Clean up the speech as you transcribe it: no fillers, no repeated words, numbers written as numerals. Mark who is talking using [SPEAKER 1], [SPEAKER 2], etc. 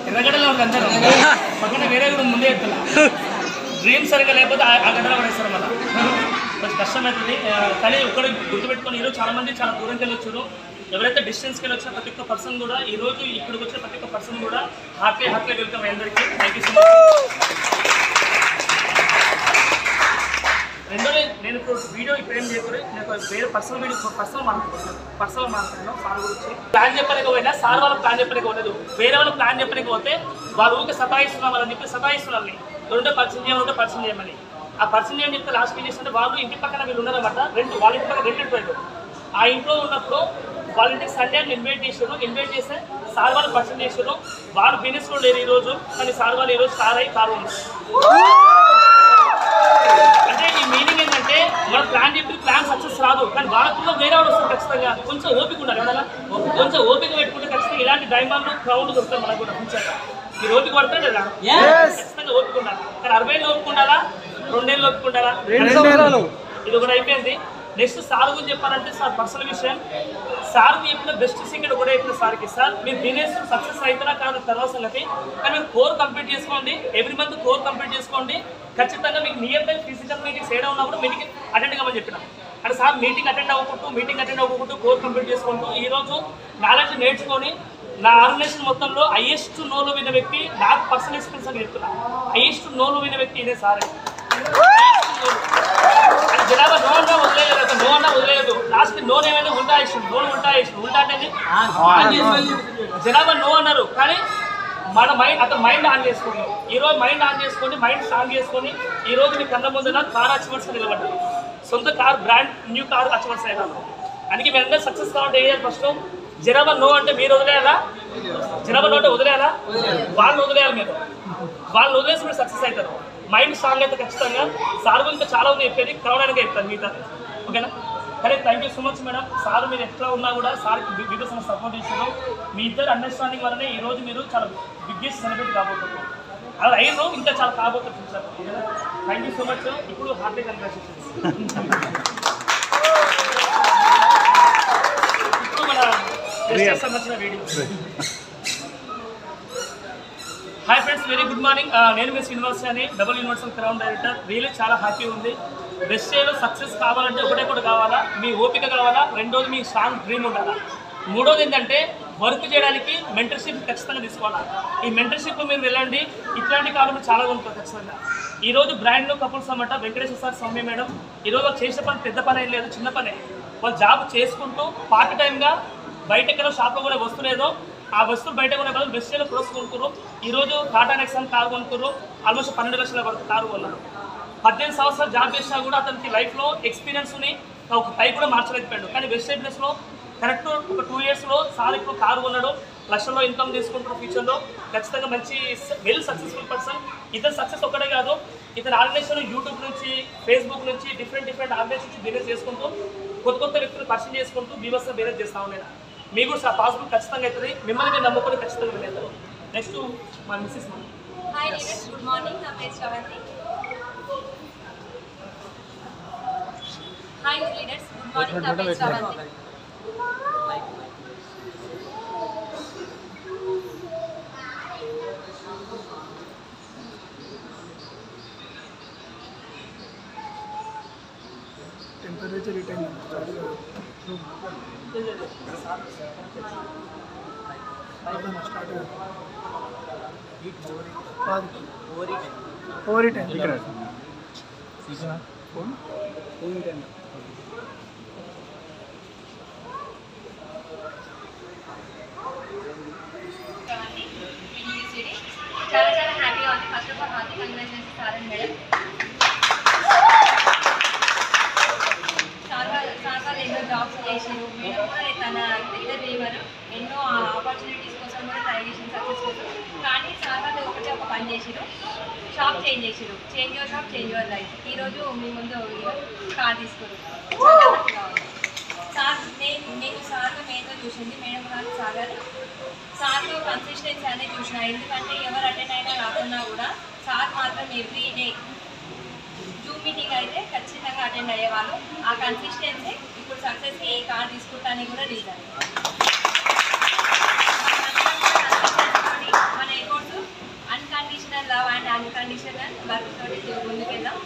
[SPEAKER 1] ఎర్రగడ్డలో అందరూ పక్కన వేరే కూడా ముందే ఎత్తున్నా డ్రీమ్ సరిగ్గా లేకపోతే ఆ గడ్డలో పడేస్తారు మళ్ళీ కొంచెం కష్టమవుతుంది. కానీ ఒక్కడే గుర్తుపెట్టుకొని ఈరోజు చాలా మంది చాలా దూరంకి వెళ్ళొచ్చారు. ఎవరైతే డిస్టెన్స్కి వెళ్ళి వచ్చిన ప్రతి ఒక్క పర్సన్ కూడా ఈరోజు ఇక్కడికి వచ్చిన ప్రతి ఒక్క పర్సన్ కూడా హార్ట్లీ వెల్కమ్ అందరికీ. Thank you so much. రెండోది నేను ఇప్పుడు వీడియో ఇప్పుడు ఏం చేయకూడదు, నేను వేరే పర్సనల్ మాట్లాడుతున్నాను సార్ గురించి. ప్లాన్ చెప్పలేకపోయినా సార్ వాళ్ళకి ప్లాన్ చెప్పలేకపోలేదు, వేరే వాళ్ళకి ప్లాన్ చెప్పలేకపోతే వాళ్ళు ఊరికి సతాయిస్తున్నాం వాళ్ళని చెప్పి సతాయిస్తున్నారు. ఉంటే పర్సన్ చేయమని ఆ పర్సన్ చేయమని చెప్తే లాస్ట్ ఏం చేస్తుంటే వాళ్ళు ఇంటి పక్కన వీళ్ళు ఉన్నారన్నమాట. వాళ్ళ ఇంటి పక్కన రెండింటి ఆ ఇంట్లో ఉన్నప్పుడు వాళ్ళ ఇంటికి సండే ఇన్వైట్ చేస్తే సార్ వాళ్ళు పర్సన్ చేశారు. వాళ్ళు బిజినెస్లో లేరు ఈరోజు, కానీ సార్ వాళ్ళు ఈరోజు స్టార్ అయ్యి కారు ఉన్నారు. అంటే ఈ మీనింగ్ ఏంటంటే మన ప్లాన్ చెప్పి ప్లాన్ సక్సెస్ రాదు, కానీ వాళ్ళకు వేరే వాళ్ళు వస్తారు ఖచ్చితంగా. కొంచెం ఓపిక ఉండాలి కదా, కొంచెం ఓపిక పెట్టుకుంటే ఖచ్చితంగా ఇలాంటి డైమండ్ క్రౌడ్ దొరుకుతాయి మనకు కూడా. ఫ్యూచర్ ఈ ఓపిక పడతాడు కదా, ఖచ్చితంగా ఓపిక ఉండాలి. కానీ 60 ఏళ్ళు ఓపిక ఉండాలా, 2 ఏళ్ళు ఓపిక ఉండాలా, ఇది కూడా అయిపోయింది. నెక్స్ట్ సార్ గురించి చెప్పాలంటే సార్ పర్సనల్ విషయం, సార్కి చెప్పిన బెస్ట్ సీక్రెట్ కూడా చెప్పిన సార్కి, సార్ మీరు బిజినెస్ సక్సెస్ అవుతారా కాదు తర్వాత సంగతి, కానీ మీరు కోర్ కంప్లీట్ చేసుకోండి. ఎవ్రీ మంత్ కోర్ కంప్లీట్ చేసుకోండి. ఖచ్చితంగా మీకు నియర్ బై ఫిజికల్ మీటింగ్స్ ఏడా ఉన్నా కూడా మీటింగ్ అటెండ్ కామని చెప్పిన. అంటే సార్ మీటింగ్ అటెండ్ అవ్వకుంటూ కోర్ కంప్లీట్ చేసుకుంటూ ఈరోజు నాలెడ్జ్ నేర్చుకొని నా ఆర్గనైజేషన్ మొత్తంలో హైయెస్ట్ నోలో విన్న వ్యక్తి, నాకు పర్సనల్ ఎక్స్పీరియన్స్ అని చెప్తున్నా, హైయెస్ట్ నోలో విన్న వ్యక్తి ఇదే సార్. జనాభా నో అన్నా వదిలేదు లాస్ట్ నోన్ ఏమైనా ఉల్టా అంటే జనాభా నో అన్నారు, కానీ మన మైండ్ ఆన్ చేసుకోండి. ఈరోజు మైండ్ ఆన్ చేసుకొని మైండ్ స్ట్రాంగ్ చేసుకొని ఈరోజు మీ కళ్ళ ముందున కార్ అచీవర్స్ నిలబడ్డారు. సొంత car brand new car achievers అయినారు. అందుకే మీరు అందరూ సక్సెస్ కావాలంటే ఏం చేయాలి? ఫస్ట్ జనాభా నో అంటే మీరు వదిలేయాలా, జనాభా నో అంటే వదిలేయాలా, వాళ్ళు వదిలేయాలి. వాళ్ళు వదిలేసి మీరు సక్సెస్ అవుతారు. మైండ్ స్ట్రాంగ్ అయితే ఖచ్చితంగా సార్ గురించి చాలా ఉంది చెప్పేది, క్రౌడ్ చెప్తాను మిగతా. ఓకేనా? కానీ thank you so much madam. Sir మీరు ఎట్లా ఉన్నా కూడా సార్కి బిగ్గెస్ట్ సపోర్ట్ చేశారు. మీ ఇద్దరు అండర్స్టాండింగ్ వల్లనే ఈరోజు మీరు చాలా బిగ్గెస్ట్ సెలబ్రిటీ కాబోతున్నారు. అలా అయ్యారు, ఇంకా చాలా కాబోతుంది future. Thank you so much. ఇప్పుడు హార్ట్లీ కంగ్రాచులేషన్స్. ఇప్పుడు మన సంబంధించిన video. Hi friends, very good morning. నేను మీ శ్రీనివాస్ అని, double universal crown director. Really చాలా హ్యాపీ ఉంది. బెస్ట్ డేలో సక్సెస్ కావాలంటే ఒకటే కావాలా, మీ ఓపిక కావాలా. రెండోది మీ స్ట్రాంగ్ డ్రీమ్ ఉండాలా. మూడోది ఏంటంటే వర్క్ చేయడానికి మెంటర్షిప్ ఖచ్చితంగా తీసుకోవాలా. ఈ మెంటర్షిప్లో మీరు వెళ్ళండి, ఇట్లాంటి కాలంలో చాలా ఉంటుంది ఖచ్చితంగా. ఈరోజు బ్రాండ్ కపుల్స్ అన్నమాట, వెంకటేశ్వర సార్, సౌమ్య మేడం. ఈరోజు వాళ్ళు చేసిన పని పెద్ద పని ఏం లేదు, చిన్న పనే. వాళ్ళు జాబ్ చేసుకుంటూ పార్ట్ టైంగా బయట ఎక్కడో షాప్లో కూడా వస్తులేదో ఆ వస్తువులు బయట కొనే బదులు బెస్ట్ డేలో క్రోస్ కొనుక్కురు. ఈరోజు టాటా నెక్సాన్ కారు కొనుక్కురు, ఆల్మోస్ట్ 12 లక్షల వరకు కారు కొన్నారు. 18 సంవత్సరాలు జాబ్ చేసినా కూడా అతనికి లైఫ్లో ఎక్స్పీరియన్స్ని ఒక పై కూడా మార్చలేకపోయాడు. కానీ వెస్ట్ బిజినెస్లో కరెక్ట్ ఒక 2 ఇయర్స్లో సార్ ఇప్పుడు కారు కొన్నాడు, లక్షల్లో ఇన్కమ్ తీసుకుంటారు. ఫ్యూచర్లో ఖచ్చితంగా మంచి వెల్ సక్సెస్ఫుల్ పర్సన్. ఇతను సక్సెస్ ఒక్కడే కాదు, ఇతని ఆర్గనైజేషన్ యూట్యూబ్ నుంచి, ఫేస్బుక్ నుంచి డిఫరెంట్ ఆర్గనైజేషన్ నుంచి బిజినెస్ చేసుకుంటూ కొత్త వ్యక్తులు పరిచయం చేసుకుంటూ బీవస్గా బిజినెస్ చేస్తా ఉన్నాను. మీకు కూడా పాసిబుల్ ఖచ్చితంగా అవుతుంది. మిమ్మల్ని మీరు నమ్ముకొని ఖచ్చితంగా వెళ్ళేస్తారు. నెక్స్ట్ మా missus.
[SPEAKER 2] Hi leaders, good morning. నా పేరు Shravanthi. Hi leaders, good morning. నా పేరు Shravanthi.
[SPEAKER 3] Temperature retain over time
[SPEAKER 2] చాలా హ్యాపీగా ఉంది. First of all hearty congratulations sir and madam. Sir వాళ్ళు ఎన్నో జాబ్స్ చేసారు, మేడం కూడా తన దగ్గర లేవారు. ఎన్నో ఆపర్చునిటీస్ కోసం కూడా ట్రై చేసిన సక్సెస్ కోసం. కానీ సార్ వాళ్ళు ఒకటే ఒక పని చేసారు, షాప్ చేంజ్ చేసారు. Change your shop, change your life. ఈరోజు మీ ముందు కార్ తీసుకోరు. చాలా హ్యాపీగా ఉంది. సార్ నేను సార్గా మెయిన్గా చూసింది మేడం గారు, సార్ గారు. సార్లో కన్సిస్టెన్సీ అనేది చూసిన. ఎందుకంటే ఎవరు అటెండ్ అయినా రాకున్నా కూడా సార్ మాత్రం ఎవ్రీ డే జూమ్ మీటింగ్ అయితే ఖచ్చితంగా అటెండ్ అయ్యేవాళ్ళు. ఆ కన్సిస్టెన్సీ ఇప్పుడు సక్సెస్కి ఏ కార్ తీసుకుంటానికి కూడా reason. Unconditional love and unconditional work తోటి ముందుకెళ్దాం.